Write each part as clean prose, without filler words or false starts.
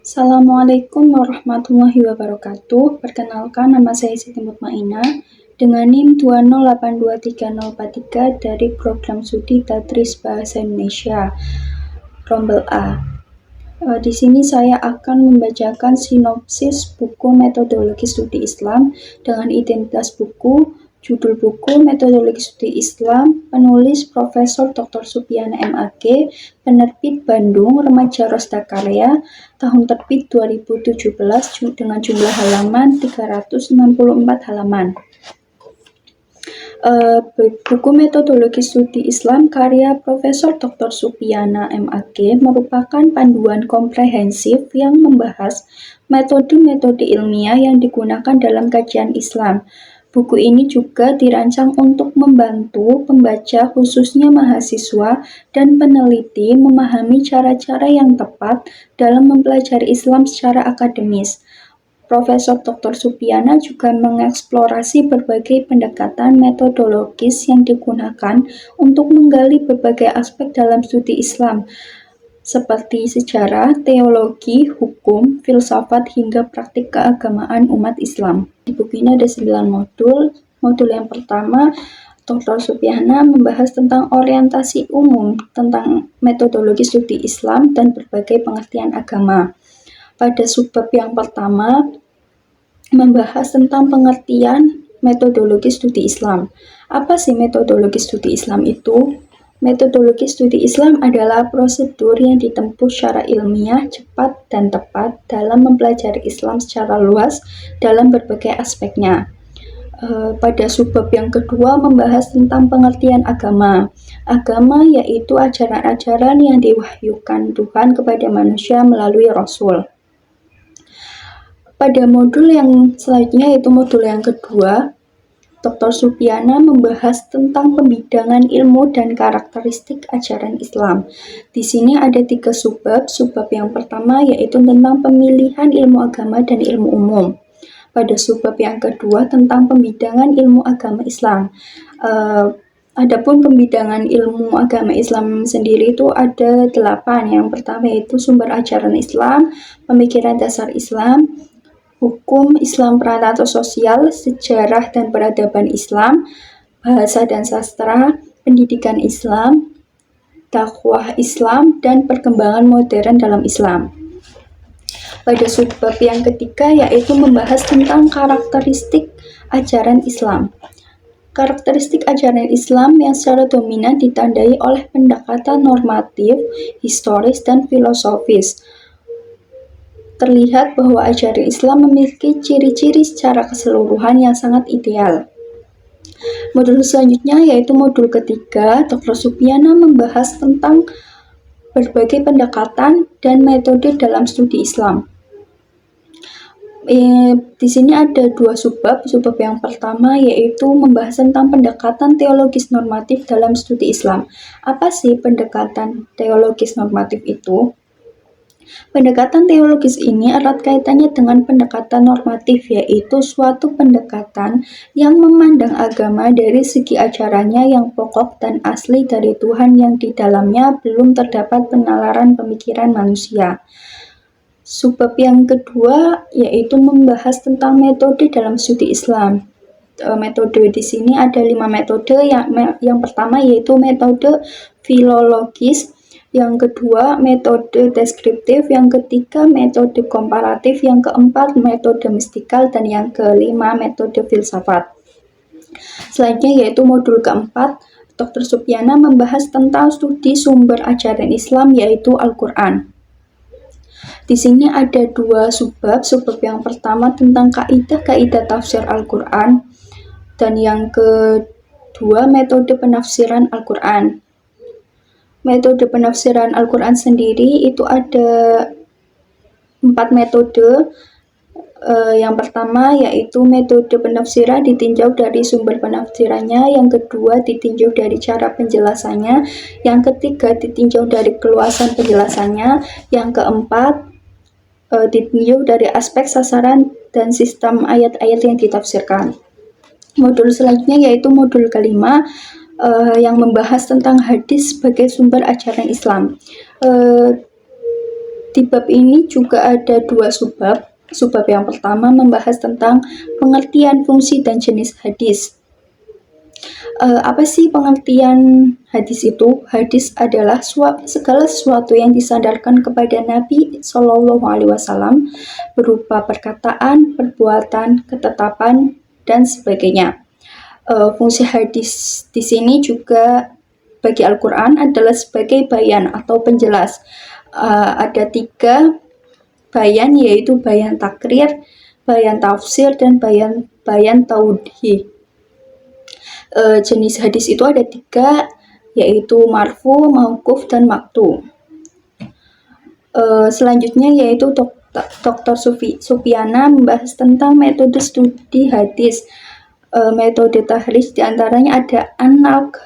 Assalamualaikum warahmatullahi wabarakatuh. Perkenalkan, nama saya Siti Mutmainah dengan NIM 2082343 dari Program Studi Tadris Bahasa Indonesia Rombel A. Di sini saya akan membacakan sinopsis buku Metodologi Studi Islam dengan identitas buku, judul buku Metodologi Studi Islam, penulis Profesor Dr. Supyana MAG, penerbit Bandung, Remaja Rosda Karya, tahun terbit 2017 dengan jumlah halaman 364 halaman. Buku Metodologi Studi Islam karya Profesor Dr. Supyana MAG merupakan panduan komprehensif yang membahas metode-metode ilmiah yang digunakan dalam kajian Islam. Buku ini juga dirancang untuk membantu pembaca, khususnya mahasiswa dan peneliti, memahami cara-cara yang tepat dalam mempelajari Islam secara akademis. Profesor Dr. Supyana juga mengeksplorasi berbagai pendekatan metodologis yang digunakan untuk menggali berbagai aspek dalam studi Islam, seperti sejarah, teologi, hukum, filsafat, hingga praktik keagamaan umat Islam. Di buku ini ada 9 modul. Modul yang pertama, Dr. Supyana membahas tentang orientasi umum tentang metodologi studi Islam dan berbagai pengertian agama. Pada subbab yang pertama, membahas tentang pengertian metodologi studi Islam. Apa sih metodologi studi Islam itu? Metodologi studi Islam adalah prosedur yang ditempuh secara ilmiah, cepat, dan tepat dalam mempelajari Islam secara luas dalam berbagai aspeknya. Pada subbab yang kedua membahas tentang pengertian agama. Agama yaitu ajaran-ajaran yang diwahyukan Tuhan kepada manusia melalui Rasul. Pada modul yang selanjutnya, yaitu modul yang kedua, Dr. Supyana membahas tentang pembidangan ilmu dan karakteristik ajaran Islam. Di sini ada 3 subbab. Subbab yang pertama yaitu tentang pemilihan ilmu agama dan ilmu umum. Pada subbab yang kedua tentang pembidangan ilmu agama Islam. Adapun pembidangan ilmu agama Islam sendiri itu ada 8. Yang pertama yaitu sumber ajaran Islam, pemikiran dasar Islam, hukum Islam peranato sosial, sejarah dan peradaban Islam, bahasa dan sastra, pendidikan Islam, dakwah Islam, dan perkembangan modern dalam Islam. Pada subbab yang ketiga yaitu membahas tentang karakteristik ajaran Islam. Karakteristik ajaran Islam yang secara dominan ditandai oleh pendekatan normatif, historis, dan filosofis. Terlihat bahwa ajaran Islam memiliki ciri-ciri secara keseluruhan yang sangat ideal. Modul selanjutnya yaitu modul ketiga, Dr. Supyana membahas tentang berbagai pendekatan dan metode dalam studi Islam. Di sini ada 2 subbab. Subbab yang pertama yaitu membahas tentang pendekatan teologis normatif dalam studi Islam. Apa sih pendekatan teologis normatif itu? Pendekatan teologis ini erat kaitannya dengan pendekatan normatif, yaitu suatu pendekatan yang memandang agama dari segi ajarannya yang pokok dan asli dari Tuhan yang di dalamnya belum terdapat penalaran pemikiran manusia. Subbab yang kedua yaitu membahas tentang metode dalam studi Islam. Metode di sini ada 5 metode. Yang pertama yaitu metode filologis, yang kedua metode deskriptif, yang ketiga metode komparatif, yang keempat metode mistikal, dan yang kelima metode filsafat. Selanjutnya yaitu modul keempat, Dr. Supyana membahas tentang studi sumber ajaran Islam yaitu Al-Quran. Di sini ada 2 subbab. Subbab yang pertama tentang kaidah-kaidah tafsir Al-Quran, dan yang kedua metode penafsiran Al-Quran. Metode penafsiran Al-Quran sendiri itu ada 4 metode. Yang pertama yaitu metode penafsiran ditinjau dari sumber penafsirannya, yang kedua ditinjau dari cara penjelasannya, yang ketiga ditinjau dari keluasan penjelasannya, yang keempat ditinjau dari aspek sasaran dan sistem ayat-ayat yang ditafsirkan. Modul selanjutnya yaitu modul kelima, yang membahas tentang hadis sebagai sumber ajaran Islam. Di bab ini juga ada 2 subbab. Subbab yang pertama membahas tentang pengertian, fungsi, dan jenis hadis. Apa sih pengertian hadis itu? Hadis adalah segala sesuatu yang disandarkan kepada Nabi Shallallahu Alaihi Wasallam berupa perkataan, perbuatan, ketetapan, dan sebagainya. Fungsi hadis di sini juga bagi Al-Quran adalah sebagai bayan atau penjelas. Ada 3 bayan, yaitu bayan takrir, bayan tafsir, dan bayan taudhih. Jenis hadis itu ada 3, yaitu marfu, mauquf, dan maqtu. Selanjutnya yaitu Dr. Supiana membahas tentang metode studi hadis. Metode tahrij diantaranya ada an-naqd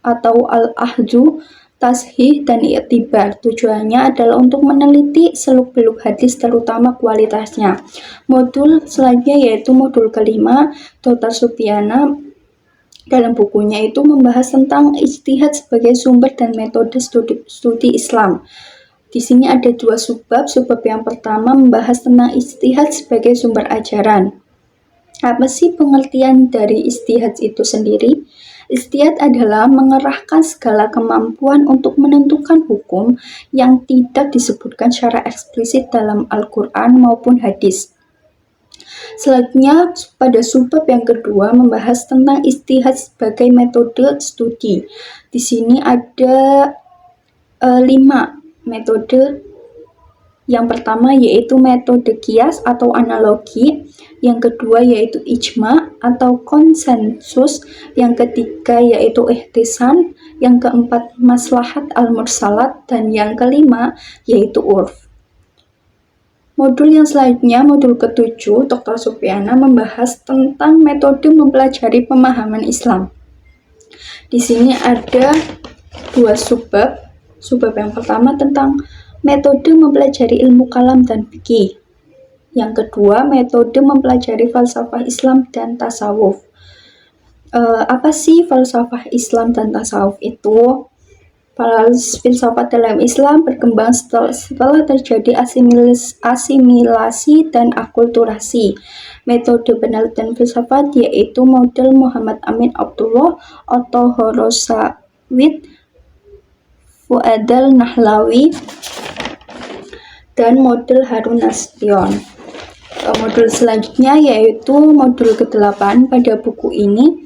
atau al-ahzu, tashih, dan i'tibar. Tujuannya adalah untuk meneliti seluk-beluk hadis, terutama kualitasnya. Modul selanjutnya yaitu modul kelima. Dr. Supiana dalam bukunya itu membahas tentang ijtihad sebagai sumber dan metode studi Islam. Di sini ada 2 subbab. Subbab yang pertama membahas tentang ijtihad sebagai sumber ajaran. Apa sih pengertian dari ijtihad itu sendiri? Ijtihad adalah mengerahkan segala kemampuan untuk menentukan hukum yang tidak disebutkan secara eksplisit dalam Al-Quran maupun hadis. Selanjutnya pada subbab yang kedua membahas tentang ijtihad sebagai metode studi. Di sini ada 5 metode. Yang pertama yaitu metode qiyas atau analogi, yang kedua yaitu ijma atau konsensus, yang ketiga yaitu ihtisan, yang keempat maslahat al-mursalat, dan yang kelima yaitu urf. Modul yang selanjutnya, modul ke-7, Dr. Supiana membahas tentang metode mempelajari pemahaman Islam. Di sini ada 2 subbab. Subbab yang pertama tentang metode mempelajari ilmu kalam dan fikih. Yang kedua, metode mempelajari falsafah Islam dan tasawuf. Apa sih falsafah Islam dan tasawuf itu? Filsafat dalam Islam berkembang setelah terjadi asimilasi dan akulturasi. Metode penelitian filsafat yaitu model Muhammad Amin Abdullah, Otto Horowitz, Fuadal Nahlawi, dan model Harun Nasution. Modul selanjutnya yaitu modul ke-8. Pada buku ini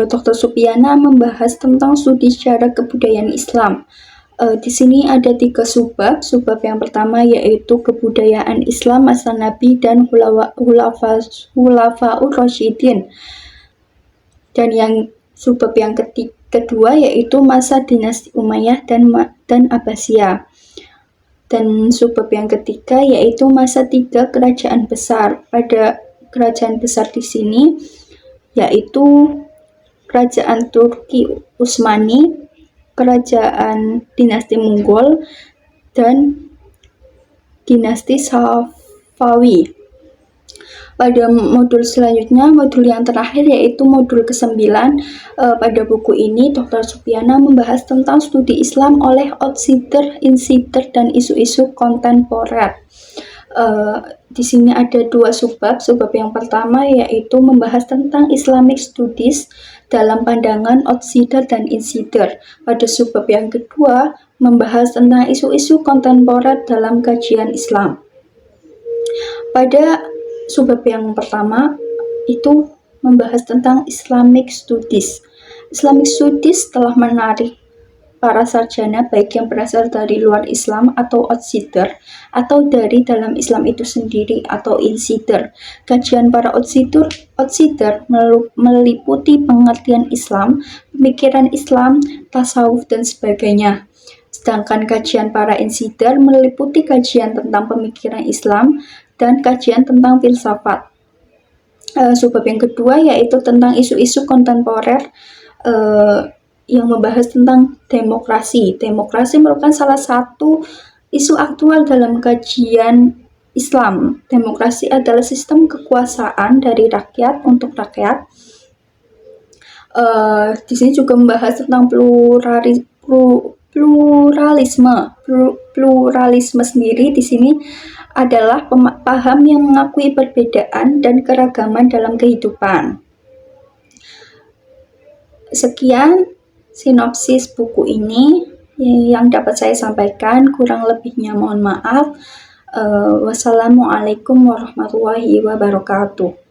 Dr. Supiana membahas tentang studi sejarah kebudayaan Islam. Di sini ada 3 subbab. Subbab yang pertama yaitu kebudayaan Islam masa Nabi dan Khulafaur Rasyidin. Dan yang subbab yang kedua yaitu masa dinasti Umayyah dan Abbasiyah. Dan subbab yang ketiga yaitu masa 3 kerajaan besar. Pada kerajaan besar di sini yaitu kerajaan Turki Utsmani, kerajaan dinasti Mongol, dan dinasti Safawi. Pada modul selanjutnya, modul yang terakhir yaitu modul ke-9. Pada buku ini Dr. Supiana membahas tentang studi Islam oleh outsider, insider, dan isu-isu kontemporer. Di sini ada 2 subbab. Subbab yang pertama yaitu membahas tentang Islamic Studies dalam pandangan outsider dan insider. Pada subbab yang kedua membahas tentang isu-isu kontemporer dalam kajian Islam. Pada subbab yang pertama itu membahas tentang Islamic Studies. Islamic Studies telah menarik para sarjana baik yang berasal dari luar Islam atau outsider, atau dari dalam Islam itu sendiri atau insider. Kajian para outsider meliputi pengertian Islam, pemikiran Islam, tasawuf, dan sebagainya. Sedangkan kajian para insider meliputi kajian tentang pemikiran Islam dan kajian tentang filsafat. Subbab yang kedua yaitu tentang isu-isu kontemporer yang membahas tentang demokrasi. Demokrasi merupakan salah satu isu aktual dalam kajian Islam. Demokrasi adalah sistem kekuasaan dari rakyat untuk rakyat. Di sini juga membahas tentang pluralisme. Pluralisme sendiri di sini adalah paham yang mengakui perbedaan dan keragaman dalam kehidupan. Sekian sinopsis buku ini yang dapat saya sampaikan, kurang lebihnya mohon maaf. Wassalamualaikum warahmatullahi wabarakatuh.